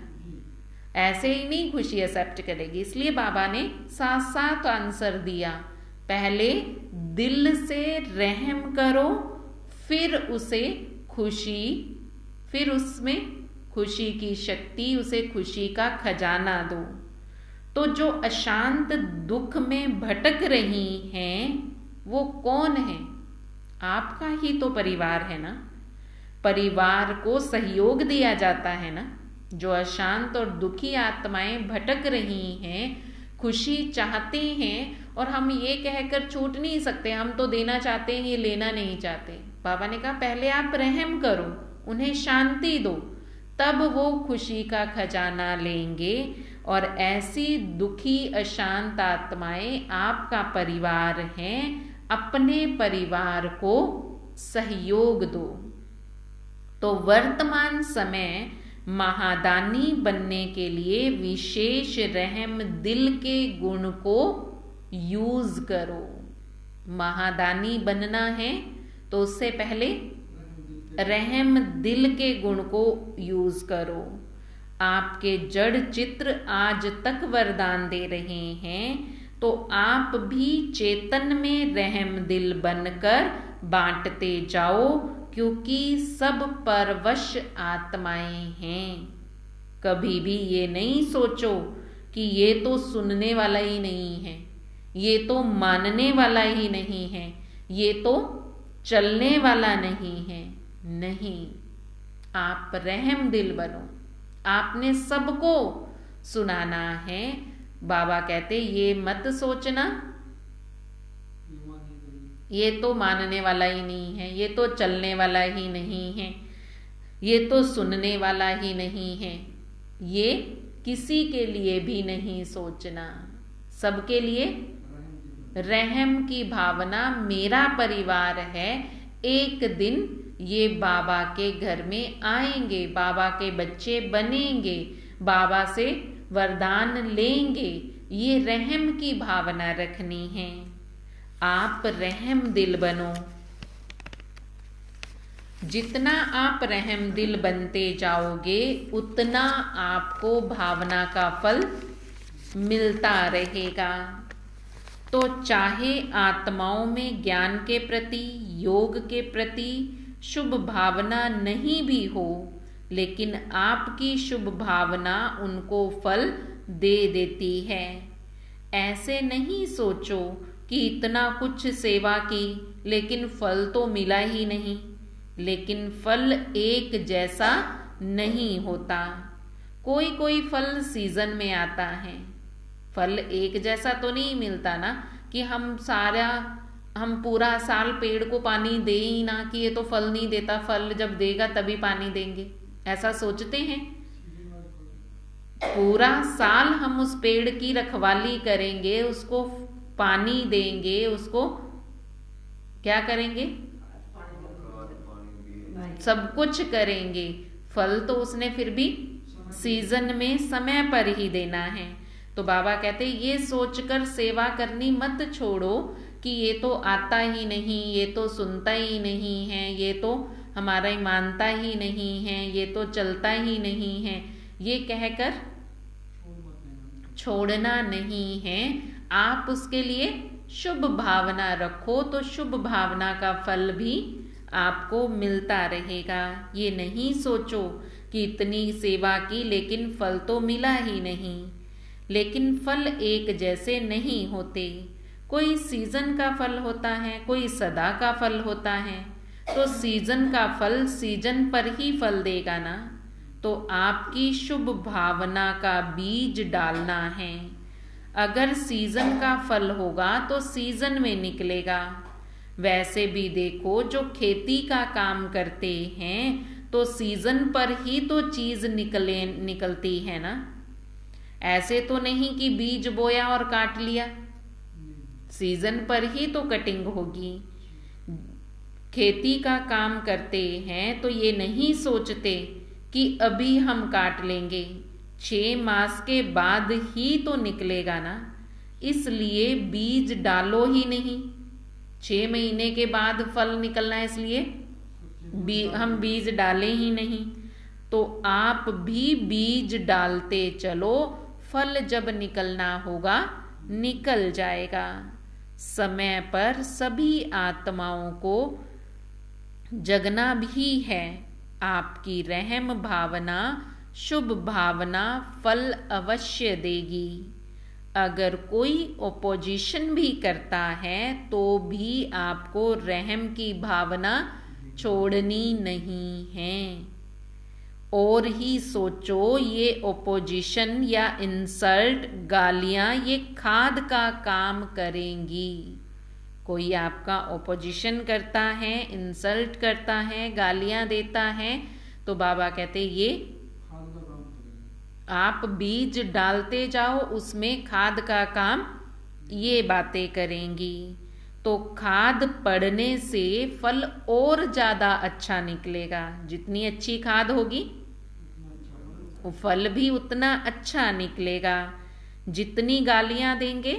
ऐसे ही नहीं खुशी एक्सेप्ट करेगी। इसलिए बाबा ने साथ साथ आंसर दिया, पहले दिल से रहम करो, फिर उसे खुशी, फिर उसमें खुशी की शक्ति, उसे खुशी का खजाना दो। तो जो अशांत दुख में भटक रही हैं वो कौन है? आपका ही तो परिवार है ना, परिवार को सहयोग दिया जाता है ना। जो अशांत और दुखी आत्माएं भटक रही हैं, खुशी चाहते हैं, और हम ये कहकर छूट नहीं सकते हम तो देना चाहते हैं, ये लेना नहीं चाहते। बाबा ने कहा पहले आप रहम करो, उन्हें शांति दो, तब वो खुशी का खजाना लेंगे। और ऐसी दुखी अशांत आत्माएं आपका परिवार हैं, अपने परिवार को सहयोग दो। तो वर्तमान समय महादानी बनने के लिए विशेष रहम दिल के गुण को यूज करो। महादानी बनना है तो उससे पहले रहम दिल के गुण को यूज करो। आपके जड़ चित्र आज तक वरदान दे रहे हैं, तो आप भी चेतन में रहम दिल बनकर बांटते जाओ, क्योंकि सब परवश आत्माएं हैं। कभी भी ये नहीं सोचो कि ये तो सुनने वाला ही नहीं है, ये तो मानने वाला ही नहीं है, ये तो चलने वाला नहीं है। नहीं, आप रहम दिल बनो, आपने सबको सुनाना है। बाबा कहते ये मत सोचना ये तो मानने वाला ही नहीं है, ये तो चलने वाला ही नहीं है, ये तो सुनने वाला ही नहीं है। ये किसी के लिए भी नहीं सोचना, सबके लिए रहम की भावना। मेरा परिवार है, एक दिन ये बाबा के घर में आएंगे, बाबा के बच्चे बनेंगे, बाबा से वरदान लेंगे। ये रहम की भावना रखनी है। आप रहम दिल बनो। जितना आप रहम दिल बनते जाओगे, उतना आपको भावना का फल मिलता रहेगा। तो चाहे आत्माओं में ज्ञान के प्रति, योग के प्रति शुभ भावना नहीं भी हो, लेकिन आपकी शुभ भावना उनको फल दे देती है। ऐसे नहीं सोचो कि इतना कुछ सेवा की लेकिन फल तो मिला ही नहीं। लेकिन फल एक जैसा नहीं होता, कोई कोई फल सीजन में आता है। फल एक जैसा तो नहीं मिलता ना, कि हम पूरा साल पेड़ को पानी दे ही ना, कि ये तो फल नहीं देता, फल जब देगा तभी पानी देंगे, ऐसा सोचते हैं। पूरा साल हम उस पेड़ की रखवाली करेंगे, उसको पानी देंगे, उसको क्या करेंगे, सब कुछ करेंगे, फल तो उसने फिर भी सीजन में समय पर ही देना है। तो बाबा कहते ये सोचकर सेवा करनी मत छोड़ो कि ये तो आता ही नहीं, ये तो सुनता ही नहीं है, ये तो हमारा ही मानता ही नहीं है, ये तो चलता ही नहीं है। ये कहकर छोड़ना नहीं है। आप उसके लिए शुभ भावना रखो, तो शुभ भावना का फल भी आपको मिलता रहेगा। ये नहीं सोचो कि इतनी सेवा की लेकिन फल तो मिला ही नहीं। लेकिन फल एक जैसे नहीं होते, कोई सीजन का फल होता है, कोई सदा का फल होता है। तो सीजन का फल सीजन पर ही फल देगा ना। तो आपकी शुभ भावना का बीज डालना है। अगर सीजन का फल होगा तो सीजन में निकलेगा। वैसे भी देखो, जो खेती का काम करते हैं तो सीजन पर ही तो चीज निकलती है ना। ऐसे तो नहीं कि बीज बोया और काट लिया, सीजन पर ही तो कटिंग होगी। खेती का काम करते हैं तो ये नहीं सोचते कि अभी हम काट लेंगे, 6 मास के बाद ही तो निकलेगा ना। इसलिए बीज डालो ही नहीं। 6 महीने के बाद फल निकलना है, इसलिए हम बीज डालें ही नहीं। तो आप भी बीज डालते चलो, फल जब निकलना होगा निकल जाएगा। समय पर सभी आत्माओं को जगना भी है। आपकी रहम भावना, शुभ भावना फल अवश्य देगी। अगर कोई ओपोजिशन भी करता है तो भी आपको रहम की भावना छोड़नी नहीं है। और ही सोचो, ये ओपोजिशन या इंसल्ट, गालियां, ये खाद का काम करेंगी। कोई आपका ओपोजिशन करता है, इंसल्ट करता है, गालियां देता है, तो बाबा कहते ये आप बीज डालते जाओ, उसमें खाद का काम ये बातें करेंगी। तो खाद पड़ने से फल और ज्यादा अच्छा निकलेगा। जितनी अच्छी खाद होगी वो फल भी उतना अच्छा निकलेगा। जितनी गालियां देंगे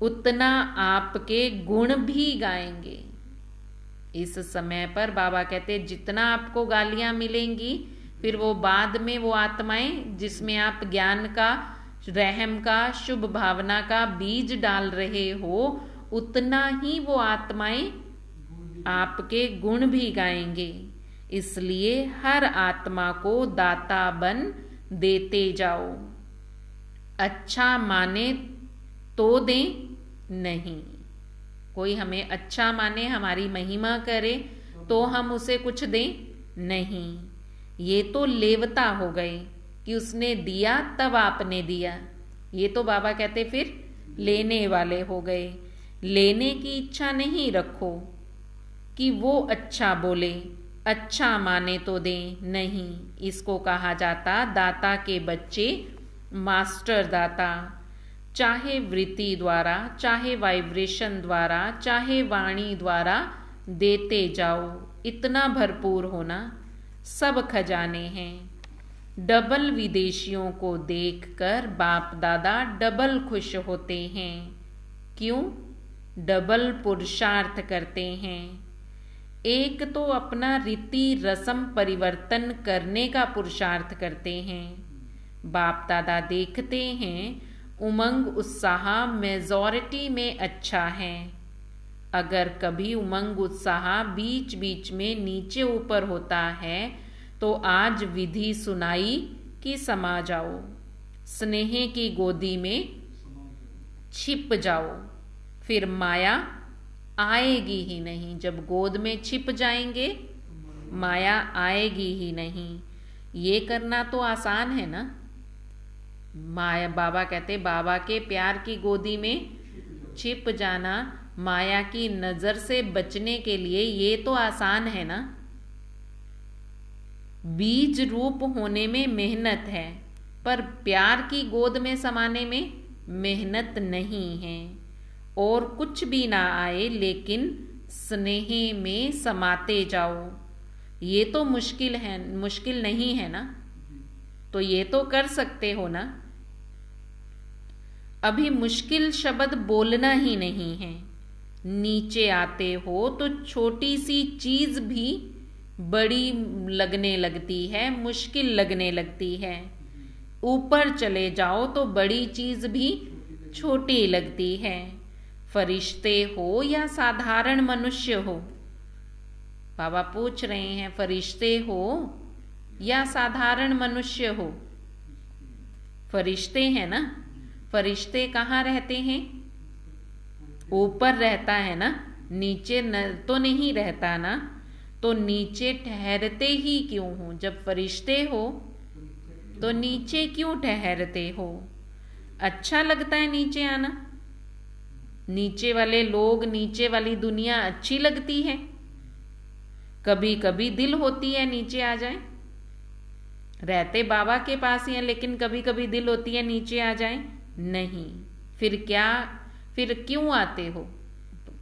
उतना आपके गुण भी गाएंगे। इस समय पर बाबा कहते जितना आपको गालियां मिलेंगी, फिर वो बाद में वो आत्माएं जिसमें आप ज्ञान का, रहम का, शुभ भावना का बीज डाल रहे हो, उतना ही वो आत्माएं आपके गुण भी गाएंगे। इसलिए हर आत्मा को दाता बन देते जाओ। अच्छा माने तो दें, नहीं। कोई हमें अच्छा माने, हमारी महिमा करे तो हम उसे कुछ दें, नहीं। ये तो लेवता हो गए कि उसने दिया तब आपने दिया। ये तो बाबा कहते फिर लेने वाले हो गए। लेने की इच्छा नहीं रखो कि वो अच्छा बोले, अच्छा माने तो दें, नहीं। इसको कहा जाता दाता के बच्चे, मास्टर दाता। चाहे वृत्ति द्वारा, चाहे वाइब्रेशन द्वारा, चाहे वाणी द्वारा देते जाओ। इतना भरपूर होना, सब खजाने हैं। डबल विदेशियों को देखकर बाप दादा डबल खुश होते हैं। क्यों? डबल पुरुषार्थ करते हैं। एक तो अपना रीति रस्म परिवर्तन करने का पुरुषार्थ करते हैं। बाप दादा देखते हैं उमंग उत्साह मेजॉरिटी में अच्छा है। अगर कभी उमंग उत्साह बीच बीच में नीचे ऊपर होता है तो आज विधि सुनाई कि समा जाओ, स्नेह की गोदी में छिप जाओ, फिर माया आएगी ही नहीं। जब गोद में छिप जाएंगे माया आएगी ही नहीं। ये करना तो आसान है ना। माया, बाबा कहते बाबा के प्यार की गोदी में छिप जाना, माया की नजर से बचने के लिए, ये तो आसान है ना। बीज रूप होने में मेहनत है, पर प्यार की गोद में समाने में मेहनत नहीं है। और कुछ भी ना आए लेकिन स्नेह में समाते जाओ। ये तो मुश्किल है, मुश्किल नहीं है ना। तो ये तो कर सकते हो ना। अभी मुश्किल शब्द बोलना ही नहीं है। नीचे आते हो तो छोटी सी चीज भी बड़ी लगने लगती है, मुश्किल लगने लगती है। ऊपर चले जाओ तो बड़ी चीज भी छोटी लगती है। फरिश्ते हो या साधारण मनुष्य हो, बाबा पूछ रहे हैं फरिश्ते हो या साधारण मनुष्य हो। फरिश्ते हैं ना। फरिश्ते कहाँ रहते हैं? ऊपर रहता है ना, नीचे तो नहीं रहता ना। तो नीचे ठहरते ही क्यों हो? जब फरिश्ते हो तो नीचे क्यों ठहरते हो? अच्छा लगता है नीचे आना? नीचे वाले लोग, नीचे वाली दुनिया अच्छी लगती है? कभी कभी दिल होती है नीचे आ जाए। रहते बाबा के पास ही हैं, लेकिन कभी कभी दिल होती है नीचे आ जाए। नहीं। फिर क्या? फिर क्यों आते हो?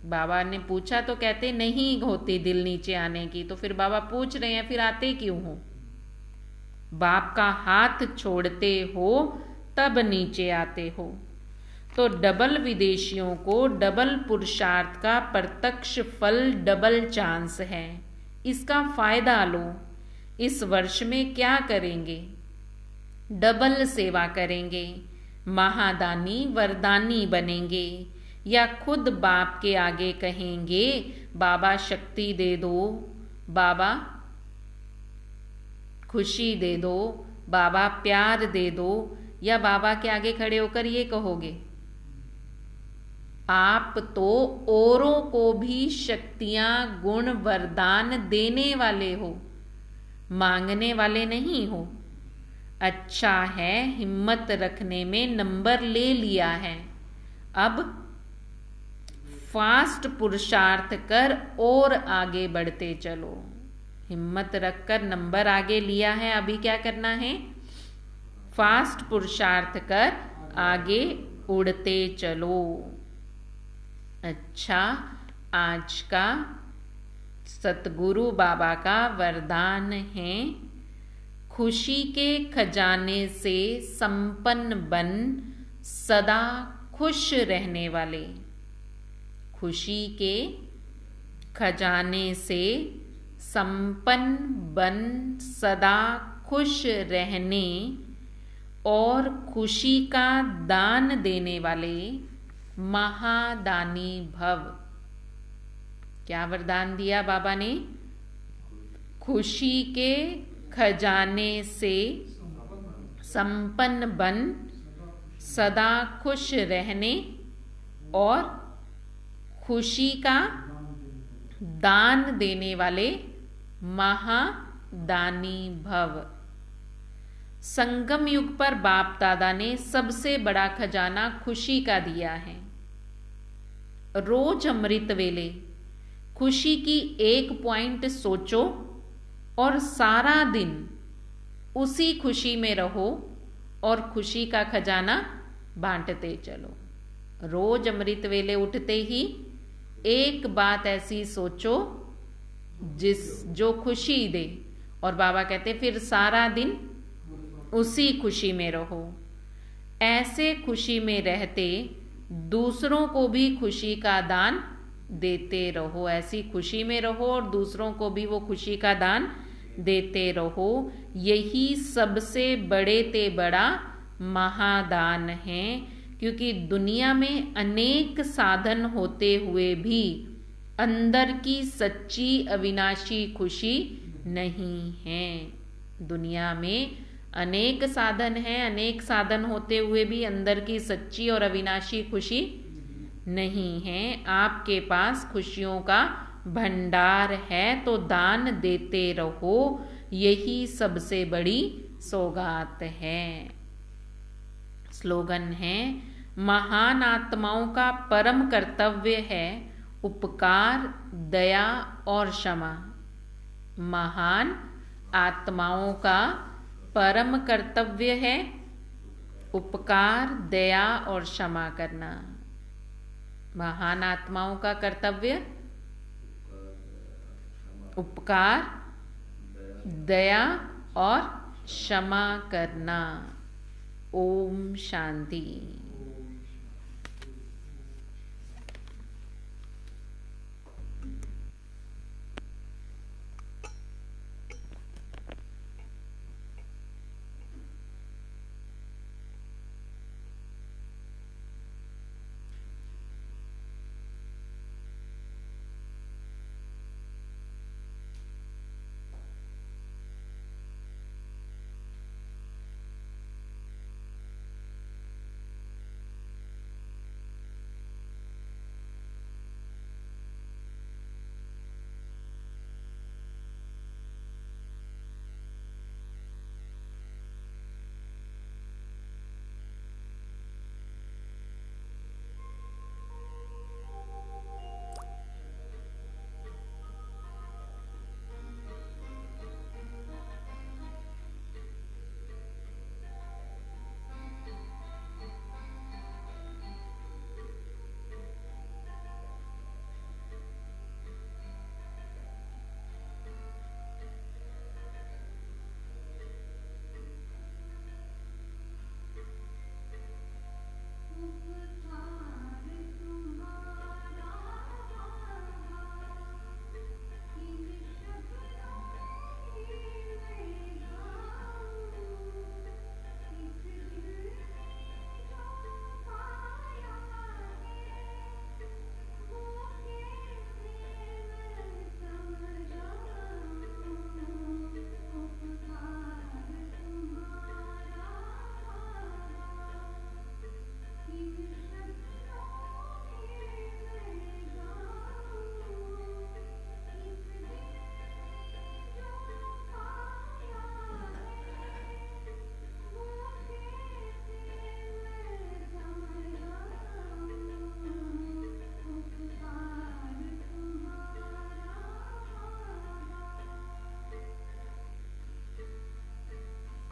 बाबा ने पूछा तो कहते नहीं होती दिल नीचे आने की। तो फिर बाबा पूछ रहे हैं फिर आते क्यों हो? बाप का हाथ छोड़ते हो तब नीचे आते हो। तो डबल विदेशियों को डबल पुरुषार्थ का प्रत्यक्ष फल डबल चांस है। इसका फायदा लो। इस वर्ष में क्या करेंगे? डबल सेवा करेंगे, महादानी वरदानी बनेंगे, या खुद बाप के आगे कहेंगे बाबा शक्ति दे दो, बाबा खुशी दे दो, बाबा प्यार दे दो, या बाबा के आगे खड़े होकर ये कहोगे? आप तो औरों को भी शक्तियां गुण वरदान देने वाले हो, मांगने वाले नहीं हो। अच्छा है, हिम्मत रखने में नंबर ले लिया है। अब फास्ट पुरुषार्थ कर और आगे बढ़ते चलो। हिम्मत रखकर नंबर आगे लिया है, अभी क्या करना है? फास्ट पुरुषार्थ कर आगे उड़ते चलो। अच्छा, आज का सतगुरु बाबा का वरदान है, खुशी के खजाने से संपन्न बन सदा खुश रहने वाले। खुशी के खजाने से संपन्न बन सदा खुश रहने और खुशी का दान देने वाले महादानी भव। क्या वरदान दिया बाबा ने? खुशी के खजाने से संपन्न बन सदा खुश रहने और खुशी का दान देने वाले महादानी भव। संगम युग पर बाप दादा ने सबसे बड़ा खजाना खुशी का दिया है। रोज अमृत वेले खुशी की एक पॉइंट सोचो और सारा दिन उसी खुशी में रहो और खुशी का खजाना बांटते चलो। रोज अमृत वेले उठते ही एक बात ऐसी सोचो जो खुशी दे, और बाबा कहते फिर सारा दिन उसी खुशी में रहो। ऐसे खुशी में रहते दूसरों को भी खुशी का दान देते रहो। ऐसी खुशी में रहो और दूसरों को भी वो खुशी का दान देते रहो। यही सबसे बड़े ते बड़ा महादान है, क्योंकि दुनिया में अनेक साधन होते हुए भी अंदर की सच्ची अविनाशी खुशी नहीं है। दुनिया में अनेक साधन हैं, अनेक साधन होते हुए भी अंदर की सच्ची और अविनाशी खुशी नहीं है। आपके पास खुशियों का भंडार है तो दान देते रहो, यही सबसे बड़ी सौगात है। स्लोगन है, महान आत्माओं का परम कर्तव्य है उपकार, दया और क्षमा। महान आत्माओं का परम कर्तव्य है उपकार, दया और क्षमा करना। महान आत्माओं का कर्तव्य उपकार, दया और क्षमा करना। ओम शांति।